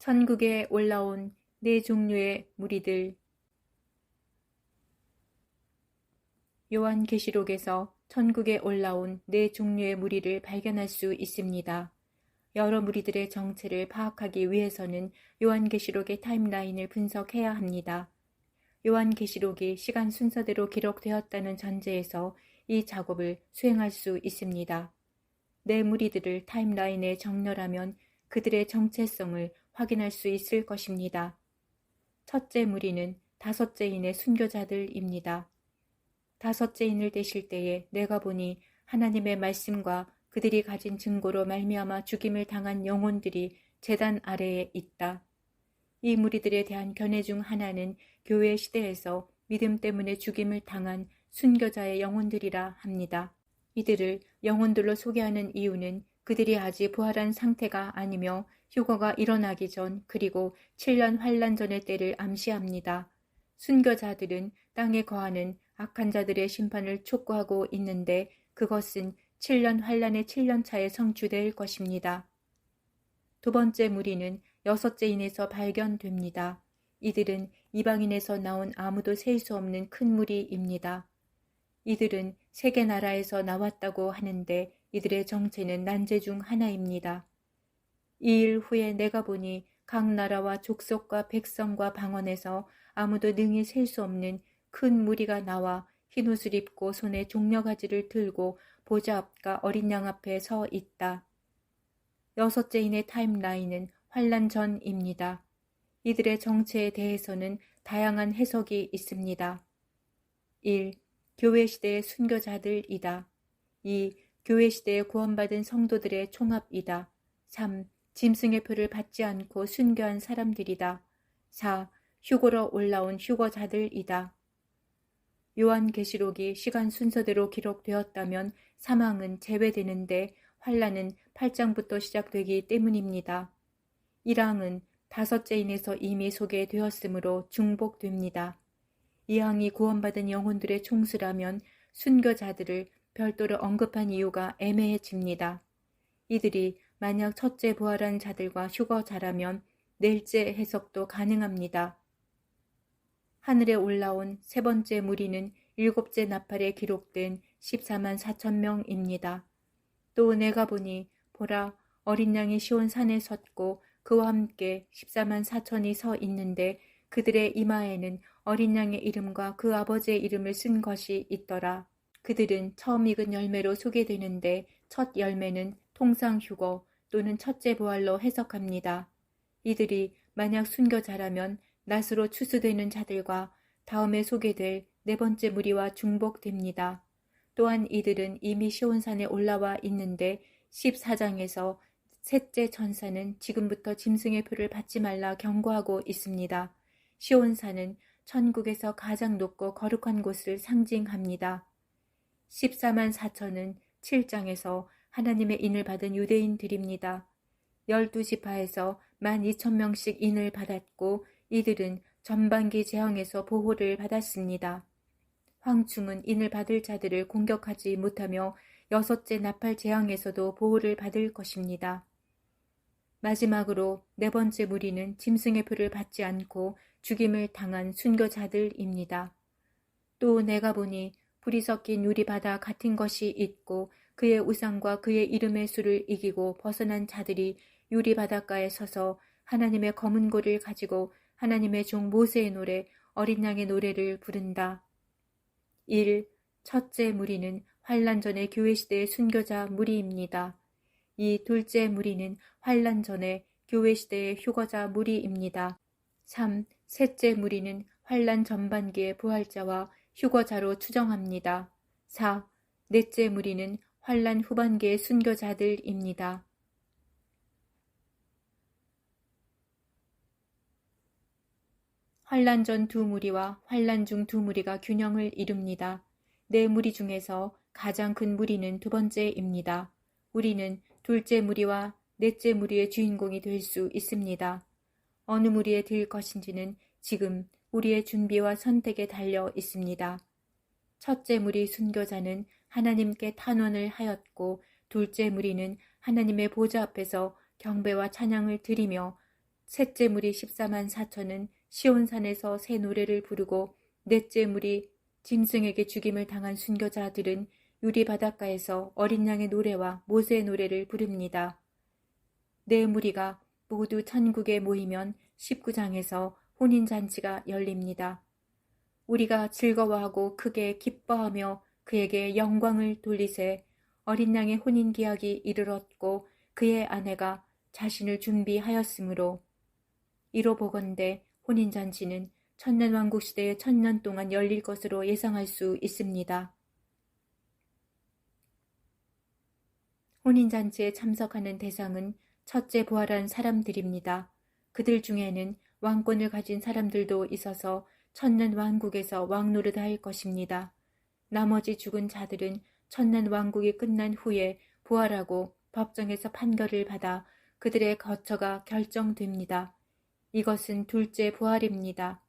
천국에 올라온 네 종류의 무리들. 요한계시록에서 천국에 올라온 네 종류의 무리를 발견할 수 있습니다. 여러 무리들의 정체를 파악하기 위해서는 요한계시록의 타임라인을 분석해야 합니다. 요한계시록이 시간 순서대로 기록되었다는 전제에서 이 작업을 수행할 수 있습니다. 네 무리들을 타임라인에 정렬하면 그들의 정체성을 확인할 수 있을 것입니다. 첫째 무리는 다섯째인의 순교자들입니다. 다섯째인을 떼실 때에 내가 보니 하나님의 말씀과 그들이 가진 증거로 말미암아 죽임을 당한 영혼들이 제단 아래에 있다. 이 무리들에 대한 견해 중 하나는 교회 시대에서 믿음 때문에 죽임을 당한 순교자의 영혼들이라 합니다. 이들을 영혼들로 소개하는 이유는 그들이 아직 부활한 상태가 아니며 휴거가 일어나기 전 그리고 7년 환란 전의 때를 암시합니다. 순교자들은 땅에 거하는 악한 자들의 심판을 촉구하고 있는데 그것은 7년 환란의 7년 차에 성취될 것입니다. 두 번째 무리는 여섯째인에서 발견됩니다. 이들은 이방인에서 나온 아무도 셀 수 없는 큰 무리입니다. 이들은 세계 나라에서 나왔다고 하는데 이들의 정체는 난제 중 하나입니다. 이 일 후에 내가 보니 각 나라와 족속과 백성과 방언에서 아무도 능히 셀 수 없는 큰 무리가 나와 흰옷을 입고 손에 종려가지를 들고 보좌 앞과 어린 양 앞에 서 있다. 여섯째인의 타임라인은 환란 전입니다. 이들의 정체에 대해서는 다양한 해석이 있습니다. 1. 교회 시대의 순교자들이다. 2. 교회 시대에 구원받은 성도들의 총합이다. 3. 짐승의 표를 받지 않고 순교한 사람들이다. 4. 휴거로 올라온 휴거자들이다. 요한계시록이 시간 순서대로 기록되었다면 사망은 제외되는데 환란은 8장부터 시작되기 때문입니다. 1항은 다섯째인에서 이미 소개되었으므로 중복됩니다. 2항이 구원받은 영혼들의 총수라면 순교자들을 별도로 언급한 이유가 애매해집니다. 이들이 만약 첫째 부활한 자들과 휴거자라면 넷째 해석도 가능합니다. 하늘에 올라온 세 번째 무리는 일곱째 나팔에 기록된 14만 4천 명입니다. 또 내가 보니 보라 어린 양이 시온 산에 섰고 그와 함께 14만 4천이 서 있는데 그들의 이마에는 어린 양의 이름과 그 아버지의 이름을 쓴 것이 있더라. 그들은 처음 익은 열매로 소개되는데 첫 열매는 통상 휴거 또는 첫째 부활로 해석합니다. 이들이 만약 순교자라면 낫으로 추수되는 자들과 다음에 소개될 네 번째 무리와 중복됩니다. 또한 이들은 이미 시온산에 올라와 있는데 14장에서 셋째 천사는 지금부터 짐승의 표를 받지 말라 경고하고 있습니다. 시온산은 천국에서 가장 높고 거룩한 곳을 상징합니다. 14만 4천은 7장에서 하나님의 인을 받은 유대인들입니다. 12지파에서 12,000명씩 인을 받았고 이들은 전반기 재앙에서 보호를 받았습니다. 황충은 인을 받을 자들을 공격하지 못하며 여섯째 나팔 재앙에서도 보호를 받을 것입니다. 마지막으로 네 번째 무리는 짐승의 표를 받지 않고 죽임을 당한 순교자들입니다. 또 내가 보니 불이 섞인 유리바다 같은 것이 있고 그의 우상과 그의 이름의 수를 이기고 벗어난 자들이 유리바닷가에 서서 하나님의 검은 고를 가지고 하나님의 종 모세의 노래 어린 양의 노래를 부른다. 1. 첫째 무리는 환란 전의 교회 시대의 순교자 무리입니다. 2. 둘째 무리는 환란 전의 교회 시대의 휴거자 무리입니다. 3. 셋째 무리는 환란 전반기의 부활자와 휴거자로 추정합니다. 4. 넷째 무리는 환란 후반기의 순교자들입니다. 환란 전 두 무리와 환란 중 두 무리가 균형을 이룹니다. 네 무리 중에서 가장 큰 무리는 두 번째입니다. 우리는 둘째 무리와 넷째 무리의 주인공이 될 수 있습니다. 어느 무리에 들 것인지는 지금 우리의 준비와 선택에 달려 있습니다. 첫째 무리 순교자는 하나님께 탄원을 하였고 둘째 무리는 하나님의 보좌 앞에서 경배와 찬양을 드리며 셋째 무리 14만 4천은 시온산에서 새 노래를 부르고 넷째 무리 짐승에게 죽임을 당한 순교자들은 유리 바닷가에서 어린 양의 노래와 모세의 노래를 부릅니다. 네 무리가 모두 천국에 모이면 19장에서 혼인잔치가 열립니다. 우리가 즐거워하고 크게 기뻐하며 그에게 영광을 돌리세. 어린 양의 혼인 계약이 이르렀고 그의 아내가 자신을 준비하였으므로. 이로 보건대 혼인잔치는 천년왕국 시대에 1000년 동안 열릴 것으로 예상할 수 있습니다. 혼인잔치에 참석하는 대상은 첫째 부활한 사람들입니다. 그들 중에는 왕권을 가진 사람들도 있어서 천년왕국에서 왕노릇을 할 것입니다. 나머지 죽은 자들은 천년왕국이 끝난 후에 부활하고 법정에서 판결을 받아 그들의 거처가 결정됩니다. 이것은 둘째 부활입니다.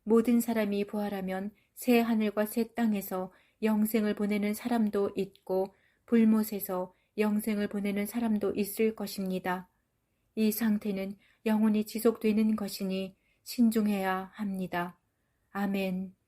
모든 사람이 부활하면 새 하늘과 새 땅에서 영생을 보내는 사람도 있고 불못에서 영생을 보내는 사람도 있을 것입니다. 이 상태는 영원히 지속되는 것이니 신중해야 합니다. 아멘.